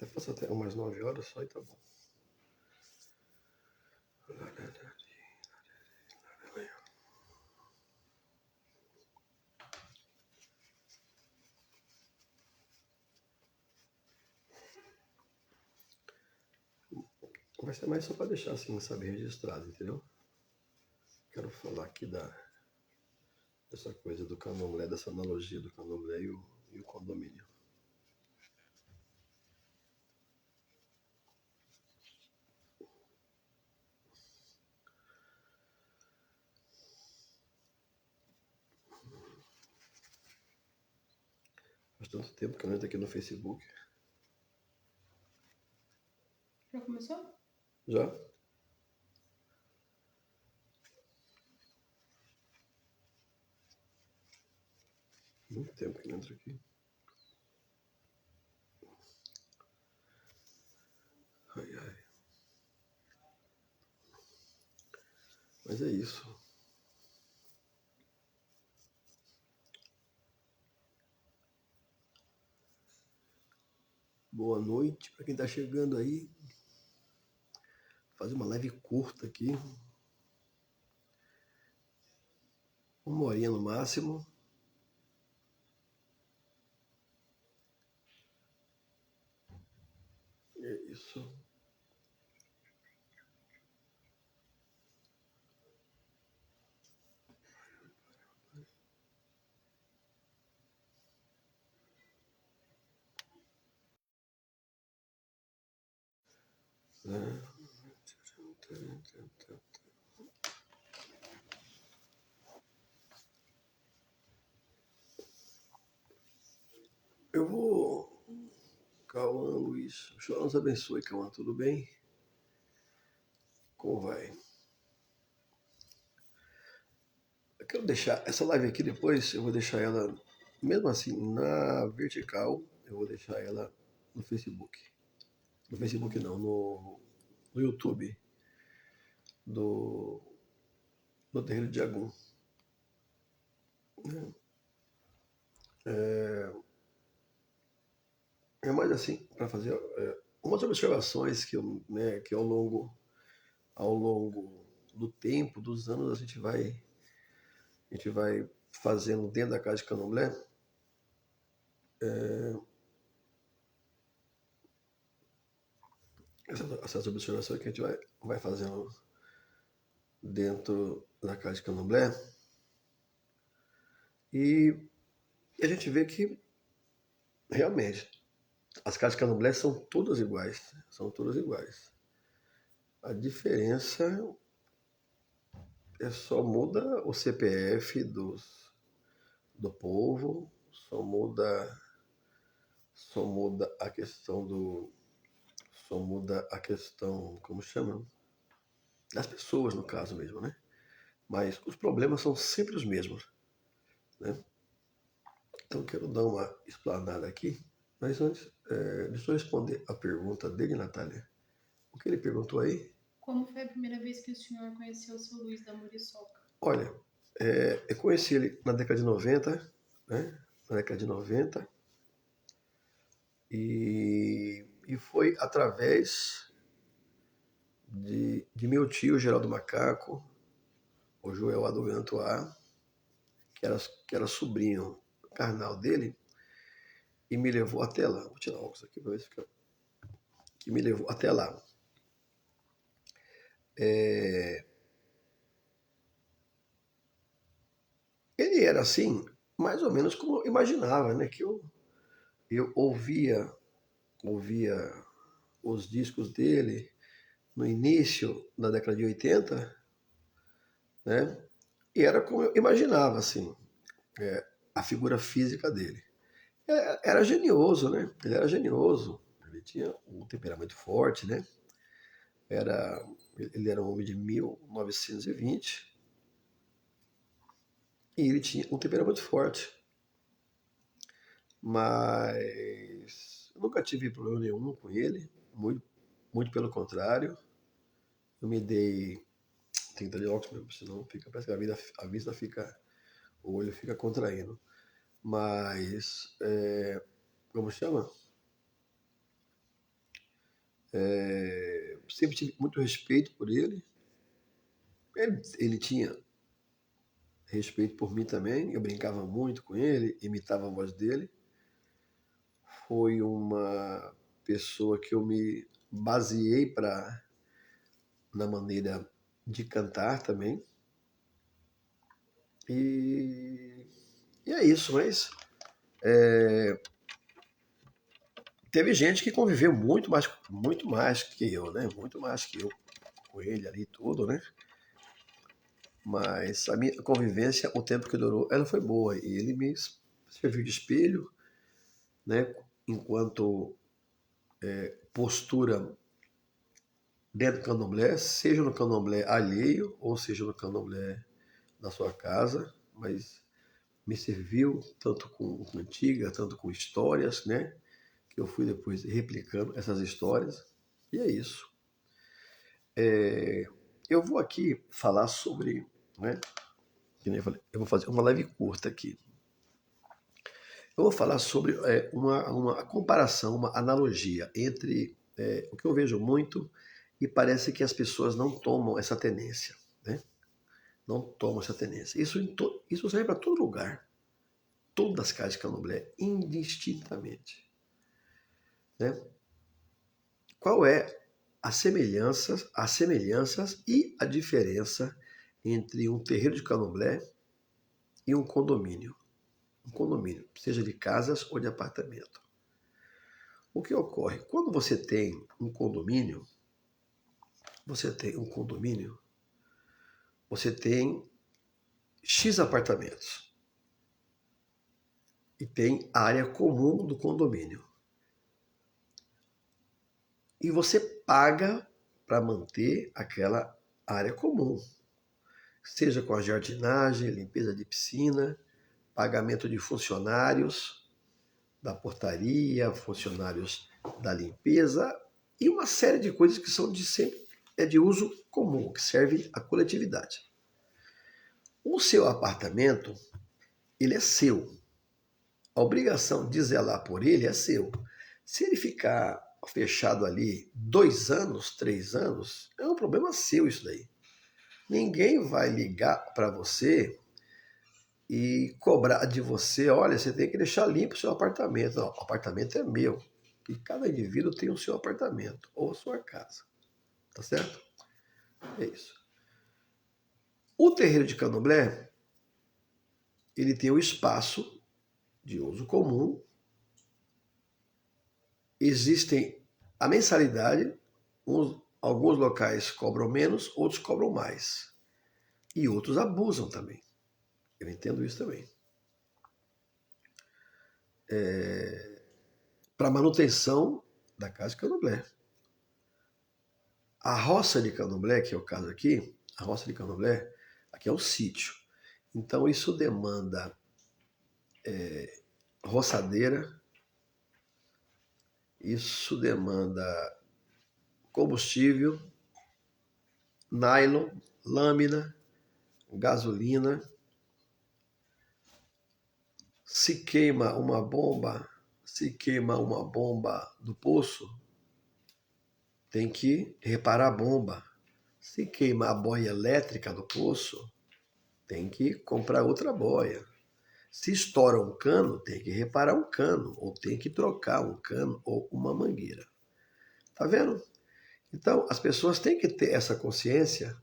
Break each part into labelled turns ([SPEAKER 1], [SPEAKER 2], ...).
[SPEAKER 1] Eu faço até umas 9 horas só e tá bom. Vai ser mais só para deixar assim, saber registrado, entendeu? Quero falar aqui dessa coisa do candomblé, dessa analogia do candomblé e o condomínio. Faz tanto tempo que eu não entro aqui no Facebook.
[SPEAKER 2] Já começou?
[SPEAKER 1] Já? Muito tempo que não entro aqui. Ai, ai. Mas é isso. Boa noite para quem tá chegando aí. Fazer uma live curta aqui. 1 horinha no máximo. É isso. Eu vou. Cauã, Luiz. O Senhor nos abençoe, Cauã. Tudo bem? Como vai? Eu quero deixar essa live aqui depois. Eu vou deixar ela, mesmo assim, na vertical. Eu vou deixar ela no Facebook. No Facebook não, no YouTube do, do Terreiro de Jagum. É mais assim, para fazer umas observações que ao longo do tempo, dos anos, a gente vai fazendo dentro da casa de Candomblé. Essas observações que a gente vai fazendo dentro da casa de Candomblé. E a gente vê que realmente as casas de Candomblé são todas iguais. São todas iguais. A diferença é só muda o CPF do povo, só muda a questão só muda a questão, como chama? Das pessoas, no caso mesmo, né? Mas os problemas são sempre os mesmos, né? Então quero dar uma explanada aqui, mas antes, deixa eu responder a pergunta dele, Natália. O que ele perguntou aí?
[SPEAKER 2] Como foi a primeira vez que o senhor conheceu o seu Luiz da Muriçoca?
[SPEAKER 1] Olha, eu conheci ele na década de 90, né? Na década de 90, e foi através de meu tio, Geraldo Macaco, o Joel Adogantoá, que era sobrinho carnal dele, e me levou até lá. Vou tirar o óculos aqui para ver se fica. Que me levou até lá. É, ele era assim, mais ou menos como eu imaginava, né? Que eu ouvia os discos dele no início da década de 80, né? E era como eu imaginava, assim, a figura física dele. Era genioso, né? Ele era genioso, ele tinha um temperamento forte, né? Era, ele era um homem de 1920 e ele tinha um temperamento forte. Mas eu nunca tive problema nenhum com ele, muito, muito pelo contrário. Eu me dei. Tem que estar de óculos mesmo, senão fica, parece que a vista fica. O olho fica contraindo. Mas. Como chama? Sempre tive muito respeito por ele. Ele tinha respeito por mim também. Eu brincava muito com ele, imitava a voz dele. Foi uma pessoa que eu me baseei na maneira de cantar também. E, e é isso, mas teve gente que conviveu muito mais que eu, né? Muito mais que eu com ele ali e tudo, né? Mas a minha convivência, o tempo que durou, ela foi boa. E ele me serviu de espelho, né? Enquanto postura dentro do candomblé, seja no candomblé alheio ou seja no candomblé da sua casa, mas me serviu tanto com cantiga, tanto com histórias, né? Que eu fui depois replicando essas histórias. E é isso. Eu vou aqui falar sobre, né? Que nem eu falei, eu vou fazer uma live curta aqui. Eu vou falar sobre uma comparação, uma analogia entre o que eu vejo muito e parece que as pessoas não tomam essa tendência, né? Não tomam essa tendência. Isso serve para todo lugar, todas as casas de candomblé, indistintamente, né? Qual é as semelhanças e a diferença entre um terreiro de candomblé e um condomínio? Um condomínio, seja de casas ou de apartamento. O que ocorre? Quando você tem um condomínio, você tem X apartamentos e tem a área comum do condomínio. E você paga para manter aquela área comum, seja com a jardinagem, limpeza de piscina, pagamento de funcionários da portaria, funcionários da limpeza e uma série de coisas que são de uso comum, que serve à coletividade. O seu apartamento, ele é seu. A obrigação de zelar por ele é seu. Se ele ficar fechado ali 2 anos, 3 anos, é um problema seu isso daí. Ninguém vai ligar para você e cobrar de você, olha, você tem que deixar limpo o seu apartamento. Não, o apartamento é meu. E cada indivíduo tem o seu apartamento ou a sua casa. Tá certo? É isso. O terreiro de candomblé, ele tem o espaço de uso comum. Existem a mensalidade, alguns locais cobram menos, outros cobram mais. E outros abusam também. Eu entendo isso também. Para manutenção da casa de candomblé. A roça de candomblé, que é o caso aqui, a roça de candomblé, aqui é o sítio. Então isso demanda roçadeira, isso demanda combustível, nylon, lâmina, gasolina. Se queima uma bomba do poço, tem que reparar a bomba. Se queima a boia elétrica do poço, tem que comprar outra boia. Se estoura um cano, tem que reparar um cano, ou tem que trocar um cano ou uma mangueira. Tá vendo? Então, as pessoas têm que ter essa consciência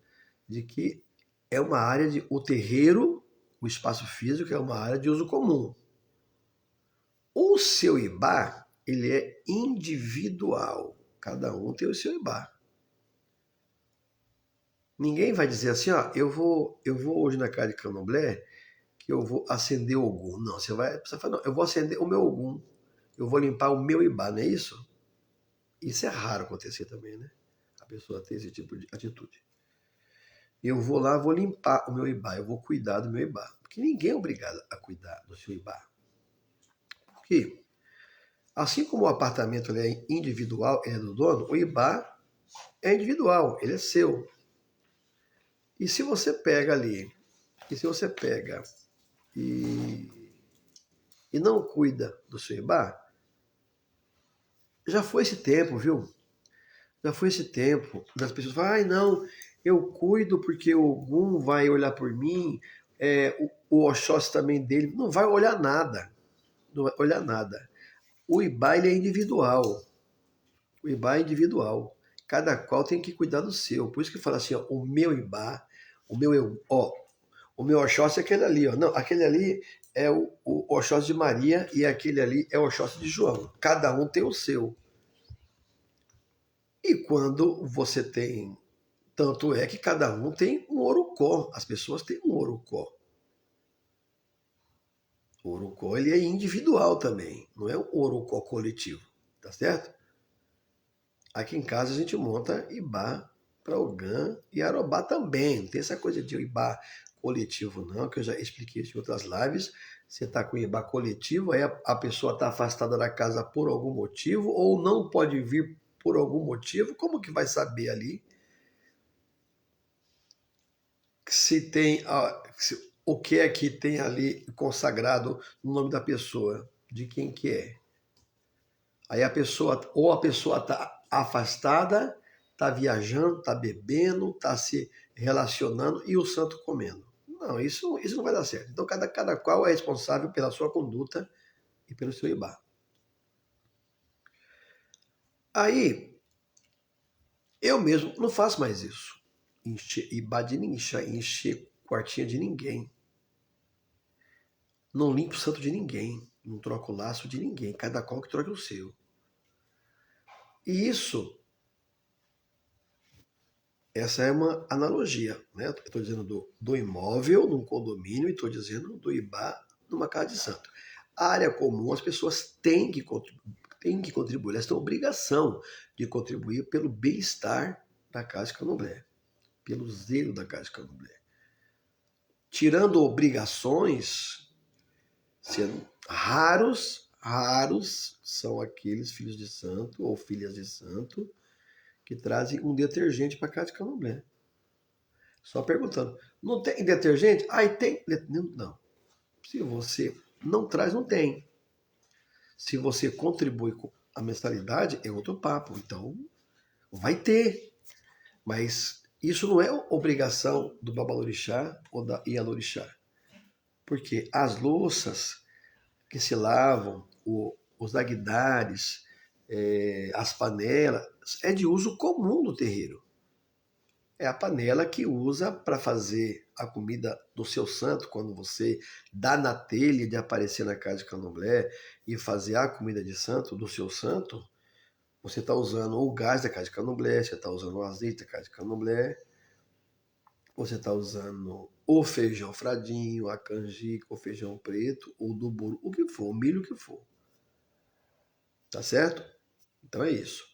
[SPEAKER 1] de que é uma área o terreiro, o espaço físico é uma área de uso comum. O seu ibá, ele é individual. Cada um tem o seu ibá. Ninguém vai dizer assim, ó, eu vou hoje na casa de candomblé que eu vou acender o Ogum. Não, você fala, não, eu vou acender o meu Ogum. Eu vou limpar o meu ibá, não é isso? Isso é raro acontecer também, né? A pessoa ter esse tipo de atitude. Eu vou lá, vou limpar o meu ibá, eu vou cuidar do meu ibá. Porque ninguém é obrigado a cuidar do seu ibá. Por quê? Assim como o apartamento ele é individual, ele é do dono, o ibá é individual, ele é seu. E se você pega ali, e, e não cuida do seu ibá, já foi esse tempo, viu? Já foi esse tempo das pessoas falam, ai não, eu cuido porque o Ogum vai olhar por mim, o Oxóssi também dele, não vai olhar nada, não vai olhar nada. O Ibá ele é individual, o Ibá é individual, cada qual tem que cuidar do seu, por isso que fala assim, ó, o meu Ibá, o meu, ó, o meu Oxóssi é aquele ali, ó, não, aquele ali é o Oxóssi de Maria e aquele ali é o Oxóssi de João, cada um tem o seu. E quando você tem. Tanto é que cada um tem um orocó. As pessoas têm um orocó. O orocó ele é individual também, não é um orocó coletivo, tá certo? Aqui em casa a gente monta Ibá para Ogã e Arobá também. Não tem essa coisa de Ibá coletivo não, que eu já expliquei isso em outras lives. Você está com Ibá coletivo, aí a pessoa está afastada da casa por algum motivo ou não pode vir por algum motivo. Como que vai saber ali se tem o que é que tem ali consagrado no nome da pessoa, de quem que é. Aí a pessoa, ou a pessoa está afastada, está viajando, está bebendo, está se relacionando e o santo comendo. Não, isso não vai dar certo. Então cada qual é responsável pela sua conduta e pelo seu ibá. Aí eu mesmo não faço mais isso. Encher ibá de ninguém, encher quartinha de ninguém. Não limpo o santo de ninguém, não troco o laço de ninguém, cada qual que troque o seu. E isso, essa é uma analogia, né? Eu estou dizendo do imóvel num condomínio e estou dizendo do IBA numa casa de santo. A área comum, as pessoas têm que contribuir, elas têm a obrigação de contribuir pelo bem-estar da casa de candomblé, pelo zelo da casa de candomblé. Tirando obrigações, sendo raros são aqueles filhos de santo ou filhas de santo que trazem um detergente para casa de candomblé. Só perguntando, não tem detergente? Aí tem. Não. Se você não traz, não tem. Se você contribui com a mensalidade, é outro papo. Então, vai ter. Mas isso não é obrigação do Babalorixá ou da Ialorixá. Porque as louças que se lavam, os aguidares, as panelas, é de uso comum no terreiro. É a panela que usa para fazer a comida do seu santo, quando você dá na telha de aparecer na casa de candomblé e fazer a comida de santo do seu santo, você está usando o gás da casa de candomblé, você está usando o azeite da casa de candomblé, você está usando o feijão fradinho, a canjica, o feijão preto, o do bolo, o que for, o milho que for. Tá certo? Então é isso.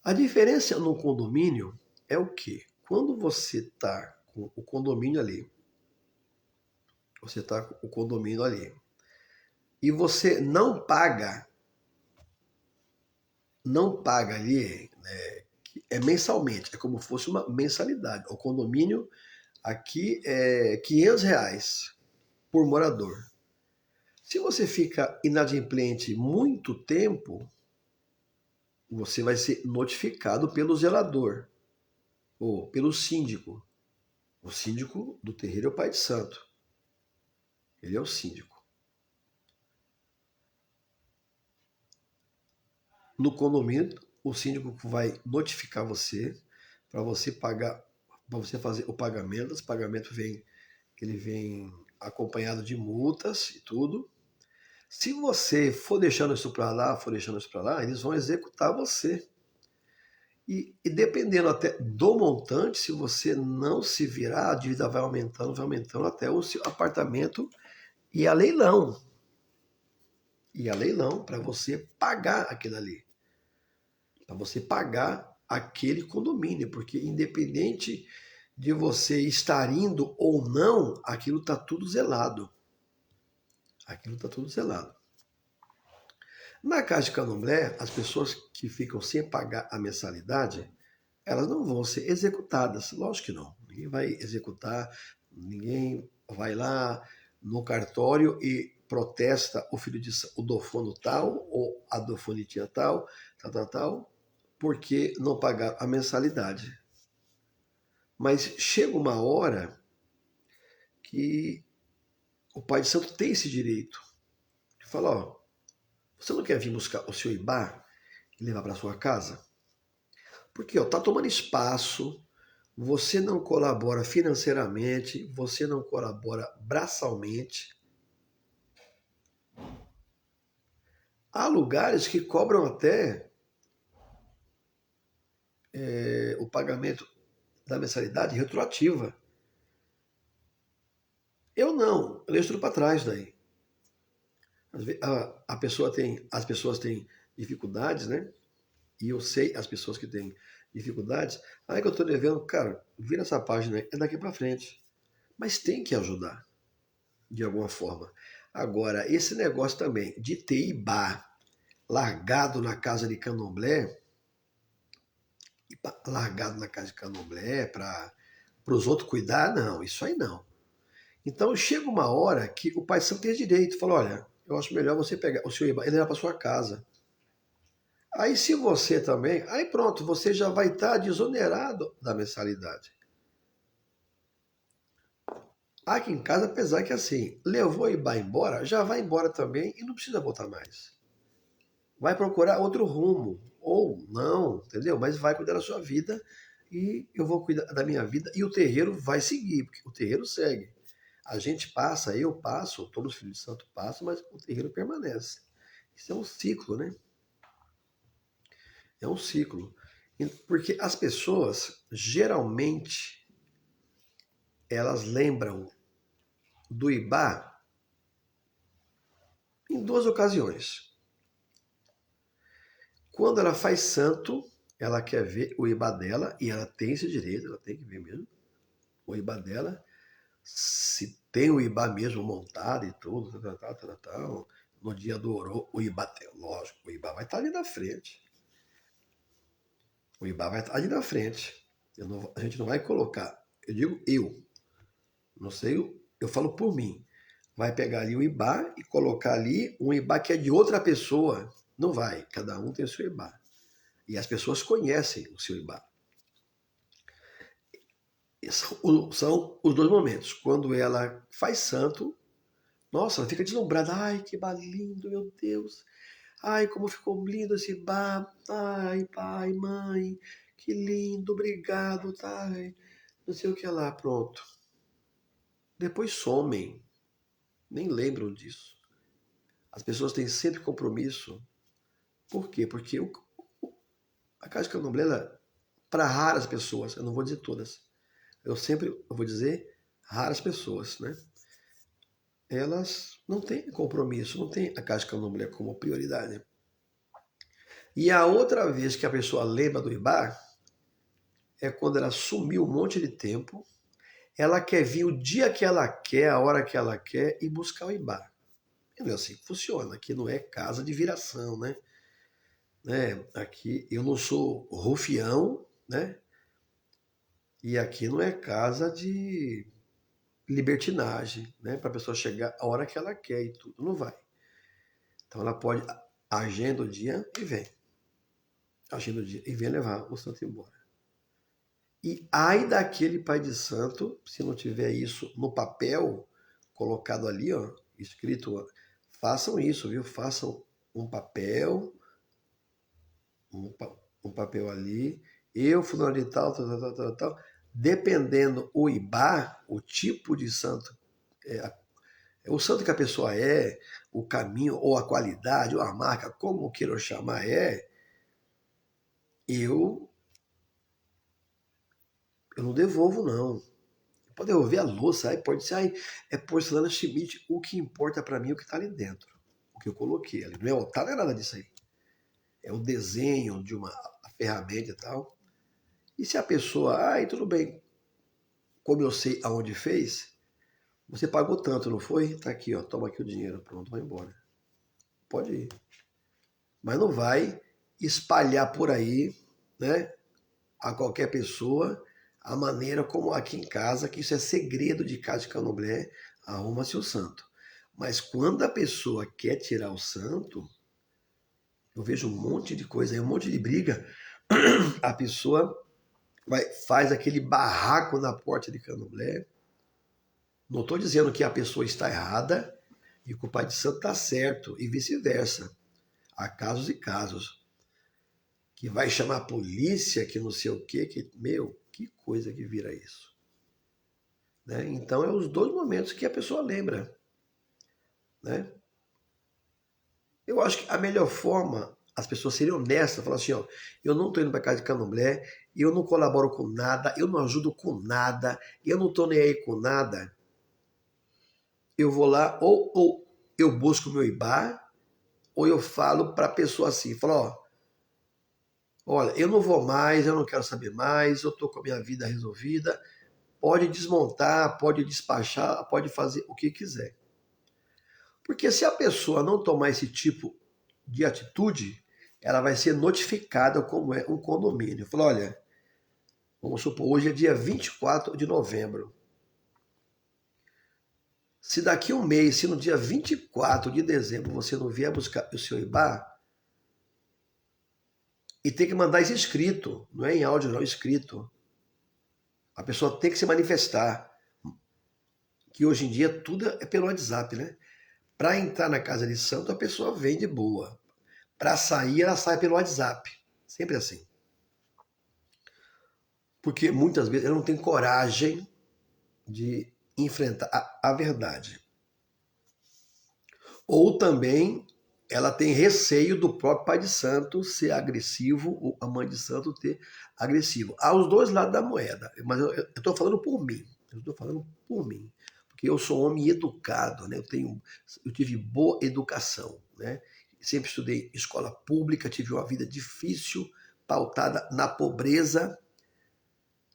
[SPEAKER 1] A diferença no condomínio é o quê? Quando você está com o condomínio ali, e você não paga ali, né, é mensalmente, é como se fosse uma mensalidade. O condomínio aqui é R$ 500 por morador. Se você fica inadimplente muito tempo, você vai ser notificado pelo zelador ou pelo síndico. O síndico do terreiro é o pai de santo. Ele é o síndico. No condomínio, o síndico vai notificar você para você pagar, para você fazer o pagamento. Esse pagamento ele vem acompanhado de multas e tudo. Se você for deixando isso para lá, eles vão executar você. E dependendo até do montante, se você não se virar, a dívida vai aumentando até o seu apartamento e a leilão. E a leilão para você pagar aquilo ali. Para você pagar aquele condomínio, porque independente de você estar indo ou não, aquilo está tudo zelado. Aquilo está tudo zelado. Na casa de candomblé, as pessoas que ficam sem pagar a mensalidade, elas não vão ser executadas. Lógico que não. Ninguém vai executar, ninguém vai lá no cartório e protesta o filho de o dofono tal, ou a dofonitinha tal, tal. porque não pagaram a mensalidade. Mas chega uma hora que o pai de santo tem esse direito de falar, ó, você não quer vir buscar o seu IBA e levar para sua casa? Porque ó, tá tomando espaço, você não colabora financeiramente, você não colabora braçalmente. Há lugares que cobram até o pagamento da mensalidade retroativa. Eu não, eu deixo tudo para trás daí. A pessoa tem, as pessoas têm dificuldades, né? E eu sei as pessoas que têm dificuldades. Aí que eu estou devendo, cara, vira essa página aí, é daqui para frente. Mas tem que ajudar, de alguma forma. Agora, esse negócio também de ter IBA largado na casa de candomblé, largado na casa de candomblé para os outros cuidar, não, isso aí não. Então chega uma hora que o pai santo tem direito, fala, olha, eu acho melhor você pegar o seu IBA e levar para sua casa. Aí se você também, aí pronto, você já vai estar desonerado da mensalidade. Aqui em casa, apesar que assim, levou o IBA embora, já vai embora também e não precisa voltar mais. Vai procurar outro rumo, ou não, entendeu? Mas vai cuidar da sua vida e eu vou cuidar da minha vida e o terreiro vai seguir, porque o terreiro segue. A gente passa, eu passo, todos os filhos de santo passam, mas o terreiro permanece. Isso é um ciclo, né? É um ciclo. Porque as pessoas, geralmente, elas lembram do Ibá em duas ocasiões. Quando ela faz santo, ela quer ver o Ibá dela, e ela tem esse direito, ela tem que ver mesmo o Ibá dela, se tem o Ibá mesmo montado e tudo, tal. No dia do Orô, o Ibá tem, lógico, o Ibá vai estar ali na frente. O IBA vai estar ali na frente. A gente não vai colocar. Eu digo eu. Não sei, eu falo por mim. Vai pegar ali o IBA e colocar ali um IBA que é de outra pessoa. Não vai. Cada um tem o seu IBA. E as pessoas conhecem o seu IBA. São os dois momentos. Quando ela faz santo, nossa, ela fica deslumbrada. Ai, que IBA lindo, meu Deus. Ai, como ficou lindo esse bar. Ai, pai, mãe, que lindo, obrigado, tá? Não sei o que lá, pronto. Depois somem, nem lembram disso. As pessoas têm sempre compromisso. Por quê? Porque a Casa de Candomblé, para raras pessoas, eu não vou dizer todas, eu vou dizer raras pessoas, né? Elas não têm compromisso, não têm a Casa de Candomblé como prioridade. E a outra vez que a pessoa lembra do Ibá é quando ela sumiu um monte de tempo, ela quer vir o dia que ela quer, a hora que ela quer e buscar o Ibá. Não é assim que funciona, aqui não é casa de viração, né? Aqui eu não sou rufião, né? E aqui não é casa de libertinagem, né? Para a pessoa chegar a hora que ela quer e tudo, não vai. Então ela pode agenda o dia e vem. Agenda o dia e vem levar o santo embora. E ai daquele pai de santo, se não tiver isso no papel, colocado ali, ó, escrito, ó, façam isso, viu? Façam um papel, um papel ali, eu, fulano de tal. Dependendo o IBA, o tipo de santo, o santo que a pessoa é, o caminho, ou a qualidade, ou a marca, como queiram chamar, eu não devolvo, não. Pode devolver a louça, aí pode ser, aí é porcelana Schmidt, o que importa para mim é o que está ali dentro, o que eu coloquei ali. Não é o não é nada disso aí. É o desenho de uma ferramenta e tal. E se a pessoa, tudo bem, como eu sei aonde fez, você pagou tanto, não foi? Tá aqui, ó, toma aqui o dinheiro, pronto, vai embora. Pode ir. Mas não vai espalhar por aí, né, a qualquer pessoa, a maneira como aqui em casa, que isso é segredo de casa de candomblé, arruma-se o santo. Mas quando a pessoa quer tirar o santo, eu vejo um monte de coisa aí, um monte de briga, A pessoa faz aquele barraco na porta de candomblé. Não estou dizendo que a pessoa está errada e que o pai de santo está certo, e vice-versa. Há casos e casos. Que vai chamar a polícia, que não sei o quê, que, meu, que coisa que vira isso. Né? Então, é os dois momentos que a pessoa lembra. Né? Eu acho que a melhor forma, as pessoas serem honestas, falar assim, ó, eu não estou indo para casa de candomblé, eu não colaboro com nada, eu não ajudo com nada, eu não estou nem aí com nada. Eu vou lá, ou eu busco o meu ibá, ou eu falo para a pessoa assim, falo, ó, olha, eu não vou mais, eu não quero saber mais, eu estou com a minha vida resolvida, pode desmontar, pode despachar, pode fazer o que quiser. Porque se a pessoa não tomar esse tipo de atitude, ela vai ser notificada como é um condomínio. Fala, olha, vamos supor, hoje é dia 24 de novembro. Se daqui um mês, se no dia 24 de dezembro você não vier buscar o seu IBA, e tem que mandar isso escrito, não é em áudio, não, escrito. A pessoa tem que se manifestar. Que hoje em dia tudo é pelo WhatsApp, né? Para entrar na casa de santo, a pessoa vem de boa. Para sair, ela sai pelo WhatsApp. Sempre assim. Porque muitas vezes ela não tem coragem de enfrentar a verdade. Ou também ela tem receio do próprio pai de santo ser agressivo, ou a mãe de santo ter agressivo. Há os dois lados da moeda. Mas eu estou falando por mim. Eu estou falando por mim. Porque eu sou um homem educado, né? Eu tive boa educação, né? Sempre estudei em escola pública, tive uma vida difícil, pautada na pobreza,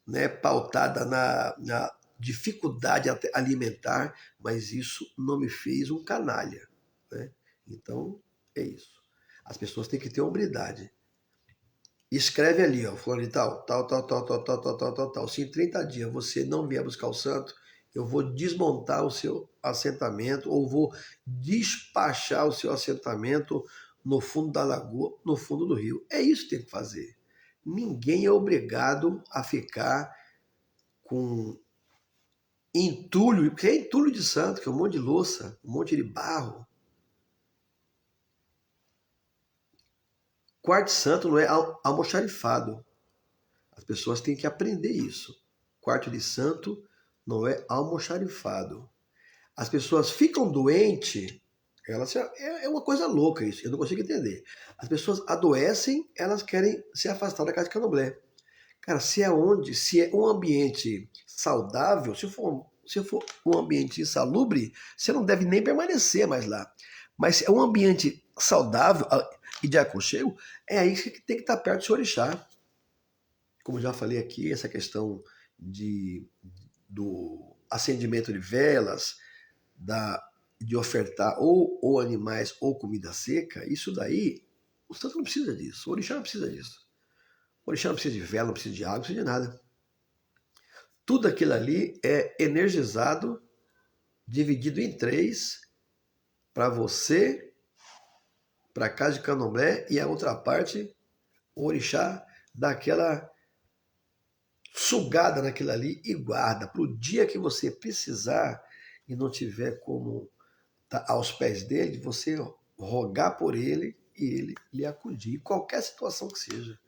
[SPEAKER 1] né? Pautada na dificuldade alimentar, mas isso não me fez um canalha, né? Então, é isso. As pessoas têm que ter hombridade. Escreve ali, ó, fulano de tal, tal, tal, tal, tal, tal, tal, tal, tal, tal. Se em 30 dias você não vier buscar o santo, eu vou desmontar o seu assentamento ou vou despachar o seu assentamento no fundo da lagoa, no fundo do rio. É isso que tem que fazer. Ninguém é obrigado a ficar com entulho, porque é entulho de santo, que é um monte de louça, um monte de barro. Quarto santo não é almoxarifado. As pessoas têm que aprender isso. Quarto de santo não é almoxarifado. As pessoas ficam doentes, elas, é uma coisa louca isso, eu não consigo entender. As pessoas adoecem, elas querem se afastar da casa de candomblé. Cara, se é um ambiente saudável, se for um ambiente insalubre, você não deve nem permanecer mais lá. Mas se é um ambiente saudável e de aconchego, é aí que tem que estar perto do seu orixá. Como já falei aqui, essa questão do acendimento de velas, de ofertar ou animais ou comida seca, isso daí, o santo não precisa disso, o orixá não precisa disso. O orixá não precisa de vela, não precisa de água, não precisa de nada. Tudo aquilo ali é energizado, dividido em três, para você, para a casa de candomblé, e a outra parte, o orixá dá aquela sugada naquilo ali e guarda para o dia que você precisar e não tiver como estar aos pés dele, você rogar por ele e ele lhe acudir, em qualquer situação que seja.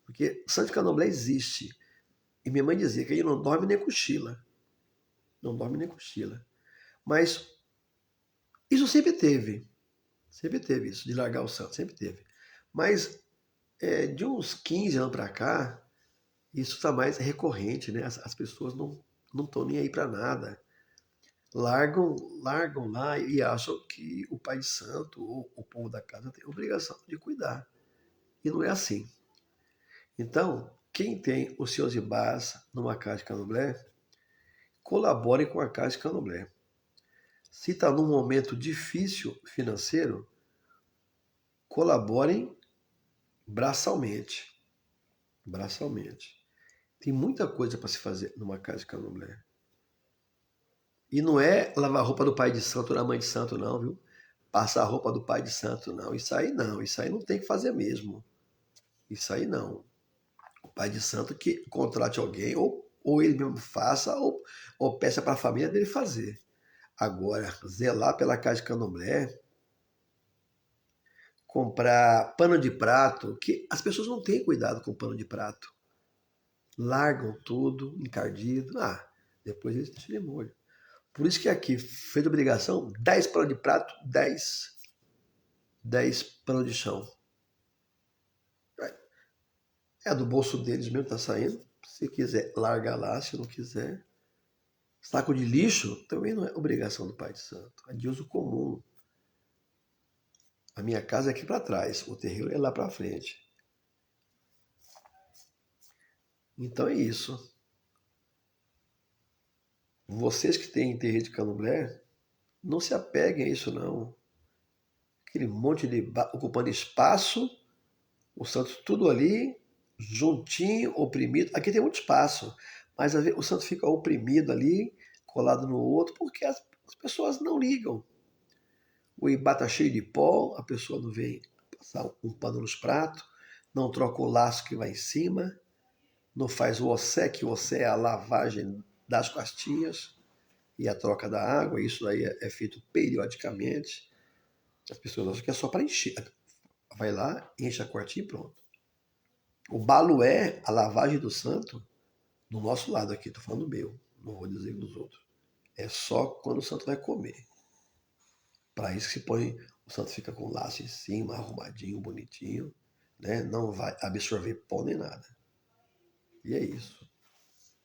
[SPEAKER 1] Porque Santo Candomblé existe. E minha mãe dizia que ele não dorme nem cochila. Não dorme nem cochila. Mas isso sempre teve. Sempre teve isso, de largar o santo, sempre teve. Mas de uns 15 anos para cá, isso está mais recorrente, né? As pessoas não estão nem aí para nada. Largam lá e acham que o pai de santo ou o povo da casa tem obrigação de cuidar. E não é assim. Então, quem tem os seus ibás numa casa de candomblé, colabore com a casa de candomblé. Se está num momento difícil financeiro, colaborem braçalmente. Braçalmente. Tem muita coisa para se fazer numa casa de candomblé. E não é lavar a roupa do pai de santo ou da mãe de santo, não, viu? Passar a roupa do pai de santo, não. Isso aí não tem que fazer mesmo. Isso aí não. pai de santo que contrate alguém, ou ele mesmo faça, ou peça para a família dele fazer. Agora, zelar pela casa de candomblé, comprar pano de prato, que as pessoas não têm cuidado com pano de prato. Largam tudo encardido. Depois eles deixam de molho. Por isso que aqui, fez obrigação, 10 panos de prato, 10 panos de chão. É do bolso deles mesmo, tá saindo. Se quiser, larga lá. Se não quiser, saco de lixo também não é obrigação do pai de santo. É de uso comum. A minha casa é aqui para trás, o terreiro é lá para frente. Então é isso. Vocês que têm terreiro de candomblé, não se apeguem a isso não. Aquele monte de ocupando espaço, o santo tudo ali, juntinho, oprimido. Aqui tem muito espaço, mas o santo fica oprimido ali, colado no outro, porque as pessoas não ligam. O ibá está cheio de pó, a pessoa não vem passar um pano nos pratos, não troca o laço que vai em cima, não faz o ossé, que o ossé é a lavagem das costinhas e a troca da água, isso aí é feito periodicamente. As pessoas acham que é só para encher. Vai lá, enche a quartinha e pronto. O balué, a lavagem do santo, do nosso lado aqui, estou falando do meu, não vou dizer dos outros. É só quando o santo vai comer. Para isso que se põe, o santo fica com o laço em cima, arrumadinho, bonitinho, né? Não vai absorver pó nem nada. E é isso.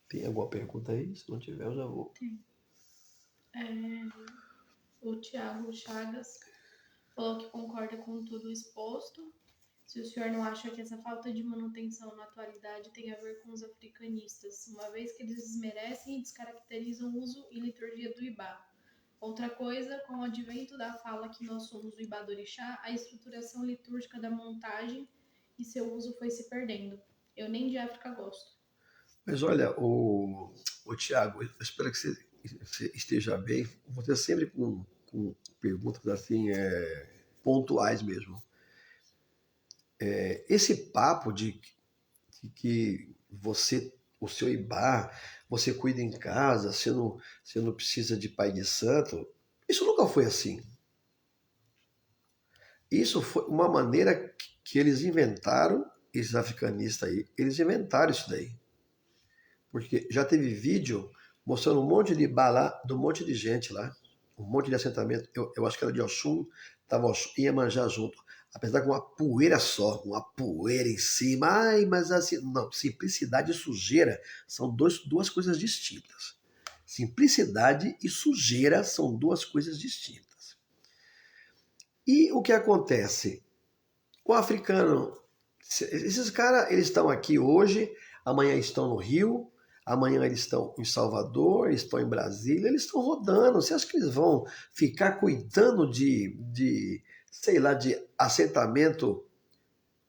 [SPEAKER 1] Tem alguma pergunta aí? Se não tiver, eu já vou.
[SPEAKER 2] Tem. O Tiago Chagas falou que concorda com tudo exposto. Se o senhor não acha que essa falta de manutenção na atualidade tem a ver com os africanistas, uma vez que eles desmerecem e descaracterizam o uso e liturgia do Ibá. Outra coisa, com o advento da fala que nós somos o Ibá do Orixá, a estruturação litúrgica da montagem e seu uso foi se perdendo. Eu nem de África gosto.
[SPEAKER 1] Mas olha, o Tiago, eu espero que você esteja bem. Você sempre com perguntas assim, pontuais mesmo. Esse papo de que você, o seu Ibá, você cuida em casa, você não precisa de pai de santo, isso nunca foi assim. Isso foi uma maneira que eles inventaram, esses africanistas aí, eles inventaram isso daí. Porque já teve vídeo mostrando um monte de Ibá lá, de um monte de gente lá, um monte de assentamento. Eu acho que era de Oxum, tava Oxum, Iemanjá junto. Apesar com uma poeira só, uma poeira em cima. Ai, mas assim, não, simplicidade e sujeira são duas coisas distintas. Simplicidade e sujeira são duas coisas distintas. E o que acontece? O africano, esses caras, eles estão aqui hoje, amanhã estão no Rio, amanhã eles estão em Salvador, eles estão em Brasília, eles estão rodando. Você acha que eles vão ficar cuidando sei lá, de assentamento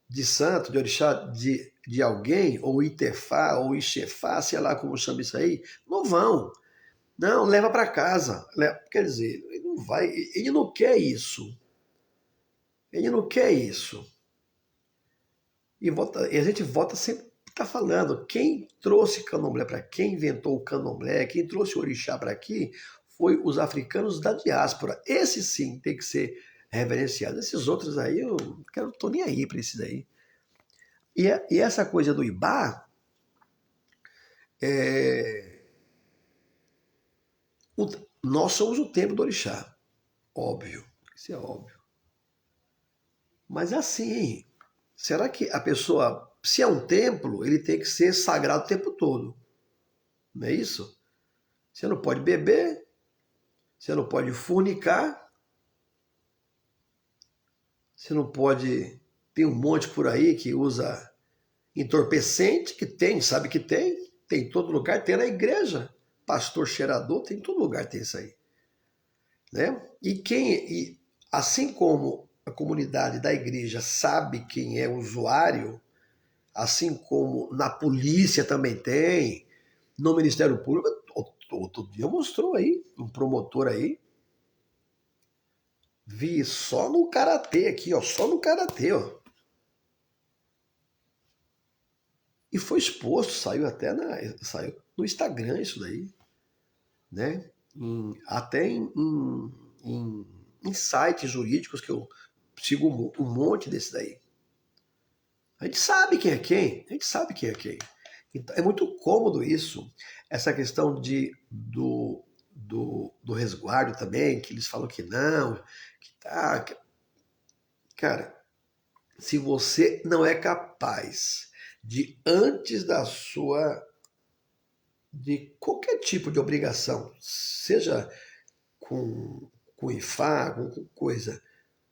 [SPEAKER 1] de santo, de orixá, de alguém, ou Itefá, ou Ixefá, sei lá como chama isso aí? Não vão. Não, leva para casa. Quer dizer, ele não vai, ele não quer isso. Ele não quer isso. E a gente vota sempre, está falando, quem trouxe candomblé para quem inventou o candomblé, quem trouxe o orixá para aqui, foi os africanos da diáspora. Esse sim tem que ser reverenciado. Esses outros aí, eu não estou nem aí para esses aí. E essa coisa do Ibá, nós somos o templo do orixá. Óbvio, isso é óbvio. Mas assim, será que a pessoa, se é um templo, ele tem que ser sagrado o tempo todo? Não é isso? Você não pode beber, você não pode fornicar, você não pode. Tem um monte por aí que usa entorpecente, que tem, sabe que tem em todo lugar, tem na igreja. Pastor cheirador, tem em todo lugar, tem isso aí. Né? E assim como a comunidade da igreja sabe quem é o usuário, assim como na polícia também tem, no Ministério Público, outro dia mostrou aí, um promotor aí, vi só no karatê aqui, ó, só no karatê, ó. E foi exposto, saiu no Instagram isso daí, né? Até em sites jurídicos que eu sigo um monte desse daí. A gente sabe quem é quem, a gente sabe quem é quem. Então, é muito cômodo isso, essa questão do resguardo também, que eles falam que não, que tá. Cara, se você não é capaz de, antes da sua, de qualquer tipo de obrigação, seja com IFA, com coisa,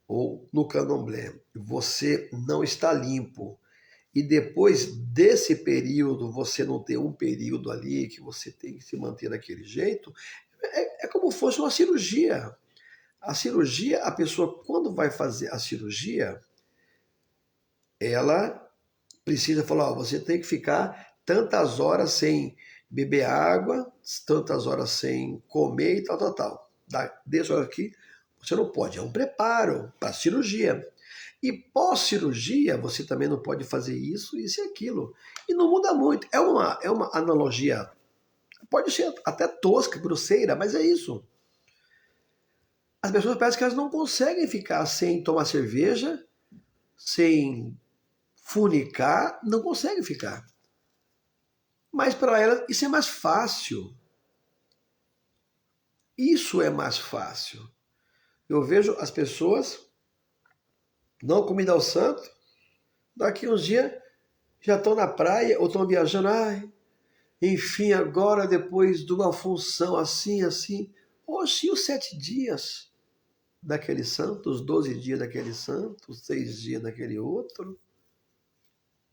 [SPEAKER 1] ou no candomblé, você não está limpo, e depois desse período você não tem um período ali que você tem que se manter daquele jeito, é como fosse uma cirurgia. A cirurgia, a pessoa, quando vai fazer a cirurgia, ela precisa falar, ó, você tem que ficar tantas horas sem beber água, tantas horas sem comer e tal, tal, tal. Dessa hora aqui, você não pode, é um preparo para a cirurgia. E pós-cirurgia, você também não pode fazer isso e aquilo. E não muda muito. É uma analogia, pode ser até tosca, grosseira, mas é isso. As pessoas parecem que elas não conseguem ficar sem tomar cerveja, sem funicar, não conseguem ficar. Mas para elas isso é mais fácil. Isso é mais fácil. Eu vejo as pessoas não comida ao santo, daqui uns dias já estão na praia ou estão viajando. Ai, enfim, agora depois de uma função assim, assim. Oxe, e os 7 dias daquele santo, os 12 dias daquele santo, os 6 dias daquele outro?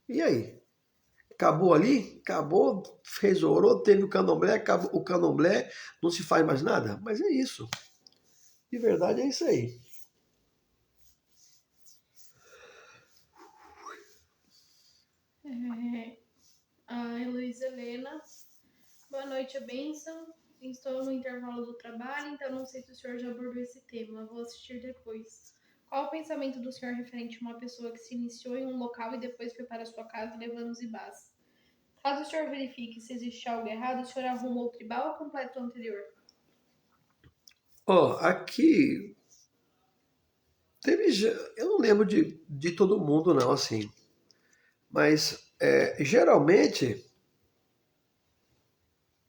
[SPEAKER 1] E aí? Acabou ali? Acabou, fez orou, teve o candomblé, acabou o candomblé, não se faz mais nada? Mas é isso. De verdade é isso aí.
[SPEAKER 2] A Heloísa Helena. Boa noite, a bênção. Estou no intervalo do trabalho, então não sei se o senhor já abordou esse tema. Vou assistir depois. Qual o pensamento do senhor referente a uma pessoa que se iniciou em um local e depois foi para sua casa levando os ibás? Caso o senhor verifique se existe algo errado, o senhor arruma o tribal ou completa o anterior?
[SPEAKER 1] Ó, aqui teve. Eu não lembro de todo mundo, não, assim. Mas geralmente.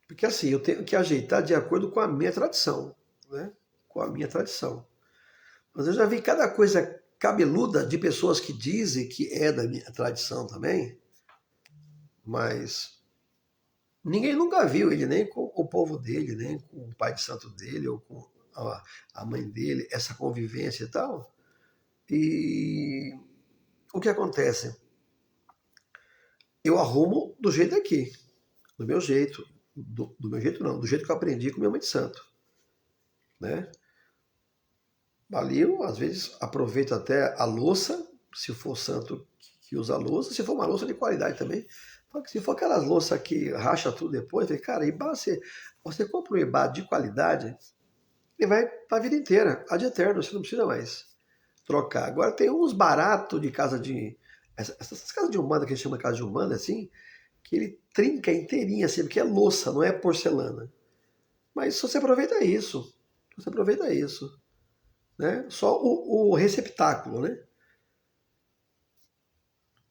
[SPEAKER 1] Porque assim, eu tenho que ajeitar de acordo com a minha tradição, né? Com a minha tradição. Mas eu já vi cada coisa cabeluda de pessoas que dizem que é da minha tradição também, mas ninguém nunca viu ele, nem com o povo dele, nem com o pai de santo dele, ou com a mãe dele, essa convivência e tal. E o que acontece? Eu arrumo do jeito aqui, do meu jeito. Do meu jeito não, do jeito que eu aprendi com minha mãe de santo. Né? Ali eu, às vezes, aproveito até a louça, se for santo que usa a louça, se for uma louça de qualidade também. Se for aquelas louças que racha tudo depois, cara, Ibá, você compra um Ibá de qualidade, ele vai para a vida inteira, ad eterno, você não precisa mais trocar. Agora tem uns baratos de casa de. Essas casas de Umbanda, que a gente chama de casa de Umbanda, assim, que ele trinca inteirinha, assim, porque é louça, não é porcelana. Mas se você aproveita isso, você aproveita isso. Né? Só o receptáculo, né?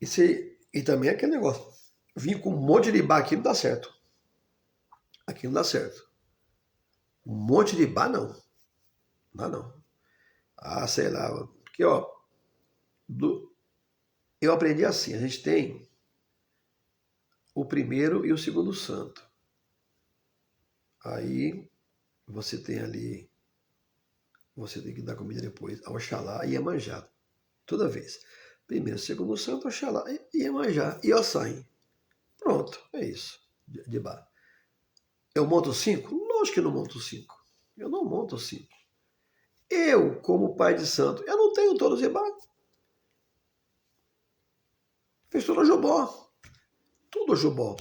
[SPEAKER 1] E também aquele negócio. Vir com um monte de bar aqui não dá certo. Aqui não dá certo. Um monte de bar não. Não dá não. Ah, sei lá. Porque, ó, eu aprendi assim, a gente tem o primeiro e o segundo santo. Aí você tem ali, você tem que dar comida depois a Oxalá e Iemanjá. Toda vez. Primeiro, segundo santo, Oxalá e Iemanjá. E Ossain. Pronto, é isso. De bar. Eu monto 5? Lógico que eu não monto 5. Eu não monto 5. Eu, como pai de santo, eu não tenho todos os rebates. Fez tudo Jobó. Tudo Jobó.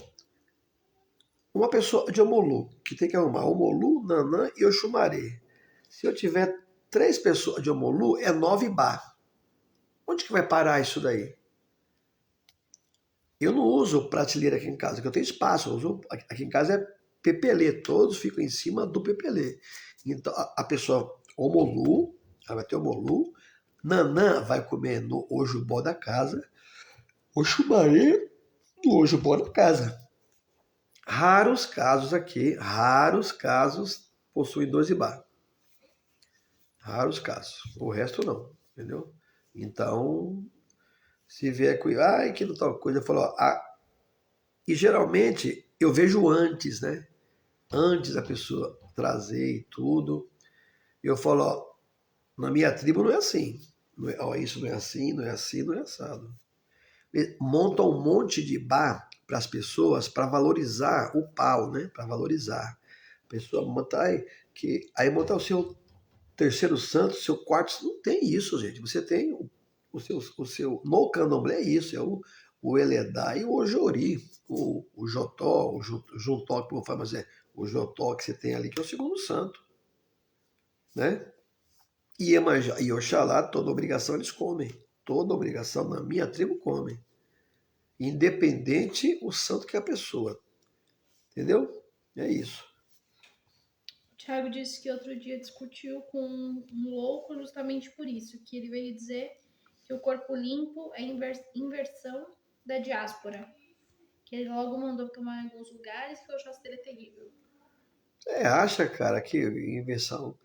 [SPEAKER 1] Uma pessoa de Omolu, que tem que arrumar Omolu, Nanã e Oxumaré. Se eu tiver 3 pessoas de Omolu, é 9 bar. Onde que vai parar isso daí? Eu não uso prateleira aqui em casa, porque eu tenho espaço. Eu uso, aqui em casa é pepelê, todos ficam em cima do pepelê. Então a pessoa, omolu, ela vai ter omolu, Nanã vai comer no ojubó da casa, o chumaré no ojubó da casa. Raros casos aqui, raros casos possuem dois ibá. Raros casos. O resto não, entendeu? Então, se vier com, ai, que não tal coisa, eu falo, ó, e geralmente eu vejo antes, né? Antes da pessoa trazer e tudo. Eu falo, ó, na minha tribo não é assim. Não é, ó, isso não é assim, não é assim, não é assado. Montam um monte de bar para as pessoas para valorizar o pau, né? Para valorizar. A pessoa monta aí montar o seu terceiro santo, seu quarto, não tem isso, gente. Você tem o seu no candomblé é isso, é o Eledá e o Ojori, o Jotó, o Juntó, que eu vou falar, mas é o Jotó que você tem ali, que é o segundo santo, né? E Iemanjá e Oxalá, toda obrigação eles comem. Toda obrigação na minha tribo comem. Independente o santo que é a pessoa. Entendeu? É isso.
[SPEAKER 2] O Thiago disse que outro dia discutiu com um louco justamente por isso, que ele veio dizer que o corpo limpo é inversão da diáspora. Que ele logo mandou tomar em alguns lugares que o Oxóssi dele é terrível.
[SPEAKER 1] Acha, cara, que invenção.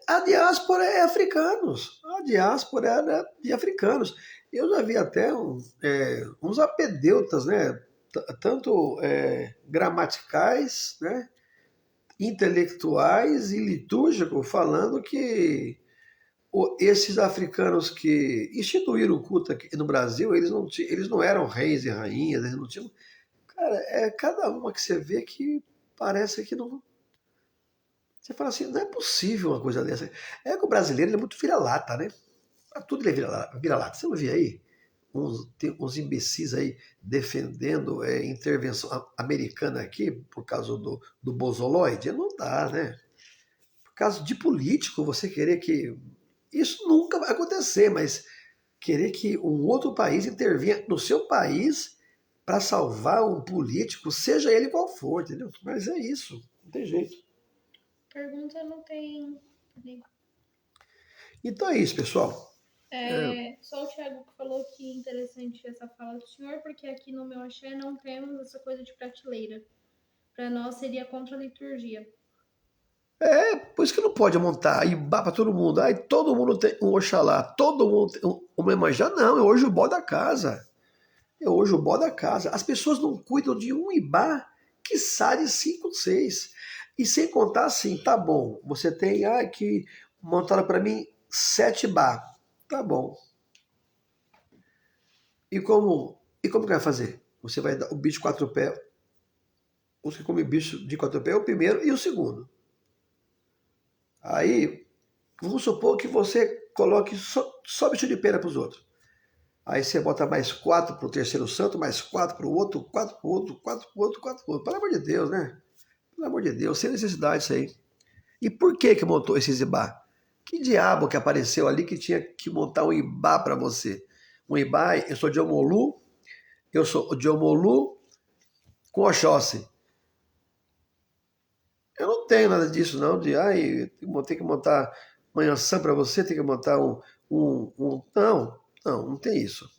[SPEAKER 1] A diáspora é africanos. A diáspora é de africanos. Eu já vi até uns apedeutas, né? Tanto gramaticais, né? Intelectuais e litúrgicos, falando que esses africanos que instituíram o culto aqui no Brasil, eles não eram reis e rainhas, eles não tinham. Cara, é cada uma que você vê que parece que não. Você fala assim, não é possível uma coisa dessa. É que o brasileiro ele é muito vira-lata, né? Pra tudo ele é vira-lata. Você não vê aí? Tem uns imbecis aí defendendo intervenção americana aqui por causa do Bozoloide? Não dá, né? Por causa de político, você querer que. Isso nunca vai acontecer, mas querer que um outro país intervenha no seu país para salvar um político, seja ele qual for, entendeu? Mas é isso, não tem jeito.
[SPEAKER 2] Pergunta não tem.
[SPEAKER 1] Então é isso, pessoal.
[SPEAKER 2] Só o Thiago que falou que é interessante essa fala do senhor, porque aqui no meu axé não temos essa coisa de prateleira. Para nós seria contra a liturgia.
[SPEAKER 1] Por isso que não pode montar Ibá para todo mundo. Aí todo mundo tem um Oxalá, todo mundo tem um Iemanjá. Não, é hoje o bó da casa. É hoje o bó da casa. As pessoas não cuidam de um Ibá que sai de 5, 6. E sem contar assim, tá bom, você tem, que montaram para mim 7 Ibá. Tá bom. E como que vai fazer? Você vai dar o bicho de 4 pés. Os que comem bicho de 4 pés é o primeiro e o segundo. Aí, vamos supor que você coloque só bicho de pena para os outros. Aí você bota mais 4 para o terceiro santo, mais 4 para o outro, 4 para o outro, 4 para o outro, 4 para o outro. Pelo amor de Deus, né? Pelo amor de Deus, sem necessidade isso aí. E por que montou esse Ibá? Que diabo que apareceu ali que tinha que montar um Ibá para você? Um Ibá, eu sou de Omolu, eu sou de Omolu com Oxóssi. Eu não tenho nada disso, não, de tem que montar manhã para você, tem que montar Não, não tem isso.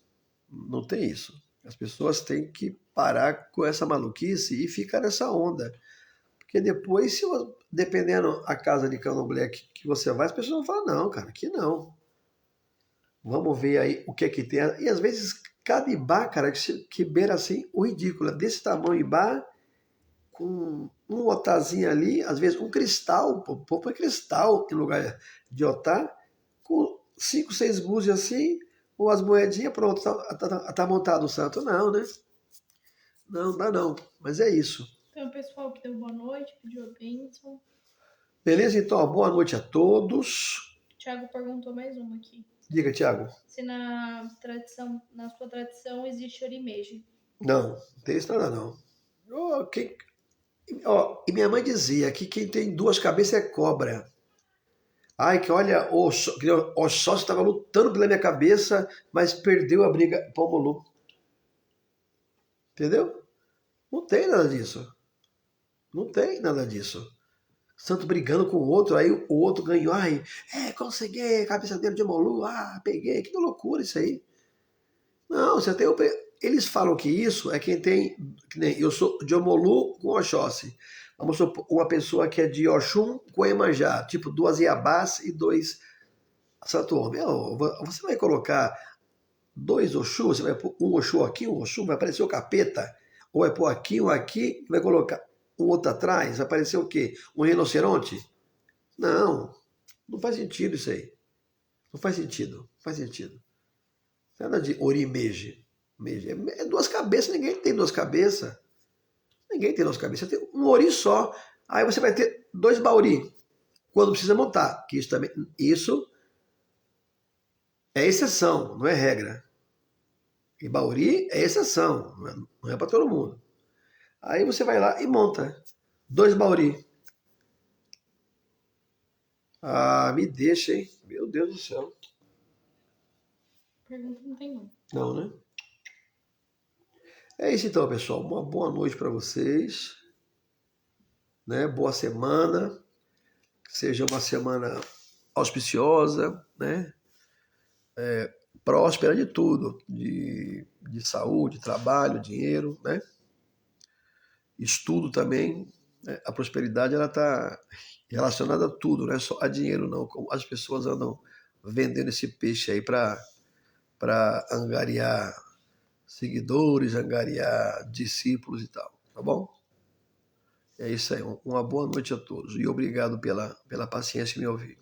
[SPEAKER 1] Não tem isso. As pessoas têm que parar com essa maluquice e ficar nessa onda. Porque depois, dependendo a casa de candomblé que você vai, as pessoas vão falar, não, cara, aqui não. Vamos ver aí o que é que tem. E às vezes, cada ibá, cara, que beira assim o ridículo. Desse tamanho ibá, com um otazinho ali, às vezes um cristal, põe cristal em lugar de otá, com 5, 6 búzios assim, ou as moedinhas, pronto, tá montado o santo. Não, né? Não, dá não. Mas é isso.
[SPEAKER 2] Então, o pessoal que deu boa noite, pediu a bênção.
[SPEAKER 1] Beleza? Então, ó, boa noite a todos.
[SPEAKER 2] O Thiago perguntou mais uma aqui.
[SPEAKER 1] Diga, Tiago.
[SPEAKER 2] Se na sua tradição existe orimeji.
[SPEAKER 1] Não, não tem isso nada não. E minha mãe dizia que quem tem duas cabeças é cobra. Ai, que olha, o sócio estava lutando pela minha cabeça, mas perdeu a briga. Pomolu. Entendeu? Não tem nada disso. Não tem nada disso. Santo brigando com o outro, aí o outro ganhou. Ai, consegui, cabeçadeiro de Omolu, peguei. Que loucura isso aí. Não, você tem o. Eles falam que isso é quem tem. Que nem eu sou de Omolu com Oxóssi. Vamos supor, uma pessoa que é de Oxum com Emanjá, tipo duas Iabás e dois Santo Meu, você vai colocar dois Oxu, você vai pôr um Oxu aqui, um Oxu, vai aparecer o capeta. Ou vai pôr aqui, um aqui, vai colocar um outro atrás, vai aparecer o quê? Um rinoceronte? Não, não faz sentido isso aí. Não faz sentido, não faz sentido. Nada de orimeje. É duas cabeças, ninguém tem duas cabeças. Ninguém tem duas cabeças. Você tem um ori só. Aí você vai ter dois bauri. Quando precisa montar. Que isso também. Isso é exceção, não é regra. E bauri é exceção, não é para todo mundo. Aí você vai lá e monta. Dois bauri. Me deixa, hein? Meu Deus do céu.
[SPEAKER 2] Pergunta não tem não.
[SPEAKER 1] Não, né? É isso então, pessoal. Uma boa noite para vocês. Né? Boa semana. Que seja uma semana auspiciosa, né? Próspera de tudo. De saúde, trabalho, dinheiro, né? Estudo também. Né? A prosperidade ela está relacionada a tudo, não é só a dinheiro, não. Como as pessoas andam vendendo esse peixe aí para angariar seguidores, angariar discípulos e tal, tá bom? É isso aí, uma boa noite a todos e obrigado pela paciência em me ouvir.